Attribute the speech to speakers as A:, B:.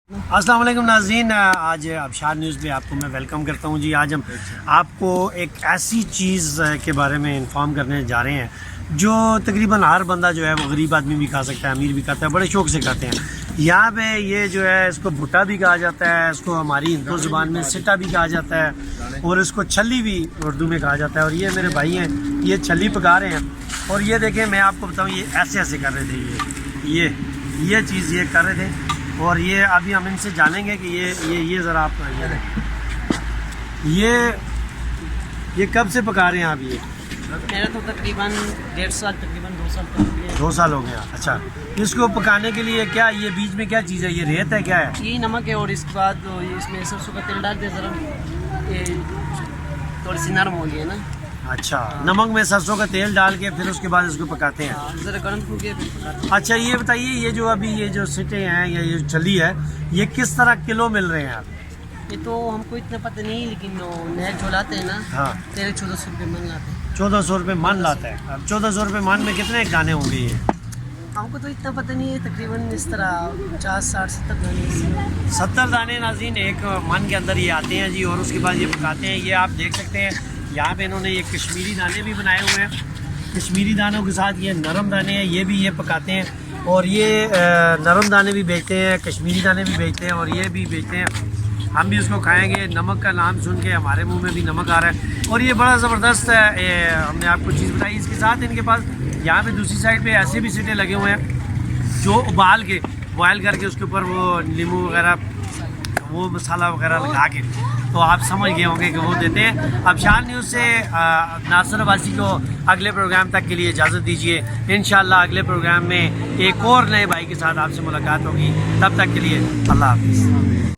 A: السلام علیکم ناظرین، آج ابشار نیوز پہ آپ کو میں ویلکم کرتا ہوں جی۔ آج ہم آپ کو ایک ایسی چیز کے بارے میں انفارم کرنے جا رہے ہیں جو تقریباً ہر بندہ جو ہے وہ غریب آدمی بھی کھا سکتا ہے، امیر بھی کھاتا ہے، بڑے شوق سے کھاتے ہیں۔ یہاں پہ یہ جو ہے اس کو بھٹا بھی کہا جاتا ہے، اس کو ہماری ہندو زبان میں سٹا بھی کہا جاتا ہے، اور اس کو چھلی بھی اردو میں کہا جاتا ہے۔ اور یہ میرے بھائی ہیں، یہ چھلی پکا رہے ہیں، اور یہ دیکھیں میں آپ کو بتاؤں یہ ایسے ایسے کر رہے تھے، یہ چیز یہ کر رہے تھے، اور یہ ابھی ہم ان سے جانیں گے کہ یہ ذرا آپ یہ کب سے پکا رہے ہیں آپ؟ یہ
B: میرا تو تقریباً 1.5 سال، تقریباً 2 سال تک ہو گیا۔
A: 2 سال ہو گیا۔ اچھا، اس کو پکانے کے لیے کیا یہ بیچ میں کیا چیز ہے؟ یہ ریت ہے، کیا ہے؟
B: یہ نمک ہے، اور اس کے بعد اس میں سرسوں کا تیل ڈال دیں ذرا، یہ تھوڑی سی نرم ہو گئی ہے نا۔
A: اچھا، نمک میں سرسوں کا تیل ڈال کے پھر اس کے بعد اس کو پکاتے ہیں۔
B: ذرا گرم ہو گیا پھر پکاتے ہیں۔
A: اچھا، یہ بتائیے یہ جو ابھی یہ جو سٹے ہیں یا یہ چھلی ہے، یہ کس طرح کلو مل رہے ہیں آپ؟
B: یہ تو ہم کو اتنا پتہ نہیں، لیکن نہر جو لاتے ہیں نا،
A: ہاں،
B: 1300-1400 روپے من لاتے ہیں۔
A: 1400 روپے من لاتا ہے۔ اب 1400 روپے من میں کتنے دانے ہوں گے یہ؟
B: ہم کو تو اتنا پتہ نہیں ہے، تقریباً اس طرح 50 60 70 دانے
A: 70 دانے ناظرین ایک من کے اندر یہ آتے ہیں جی، اور اس کے بعد یہ پکاتے ہیں۔ یہ آپ دیکھ سکتے ہیں یہاں پہ انہوں نے یہ کشمیری دانے بھی بنائے ہوئے ہیں، کشمیری دانوں کے ساتھ یہ نرم دانے ہیں، یہ بھی یہ پکاتے ہیں، اور یہ نرم دانے بھی بیچتے ہیں، کشمیری دانے بھی بیچتے ہیں، اور یہ بھی بیچتے ہیں۔ ہم بھی اس کو کھائیں گے، نمک کا نام سن کے ہمارے منہ میں بھی نمک آ رہا ہے، اور یہ بڑا زبردست ہم نے آپ کو چیز بتائی۔ اس کے ساتھ ان کے پاس یہاں پہ دوسری سائڈ پہ ایسے بھی سٹے لگے ہوئے ہیں جو ابال کے بوائل کر کے اس کے اوپر وہ لیمو وغیرہ وہ مسالہ وغیرہ لگا کے، تو آپ سمجھ گئے ہوں گے کہ وہ دیتے ہیں۔ ابشار نیوز سے ناصر عباسی کو اگلے پروگرام تک کے لیے اجازت دیجیے۔ انشاءاللہ اگلے پروگرام میں ایک اور نئے بھائی کے ساتھ آپ سے ملاقات ہوگی، تب تک کے لیے اللہ حافظ۔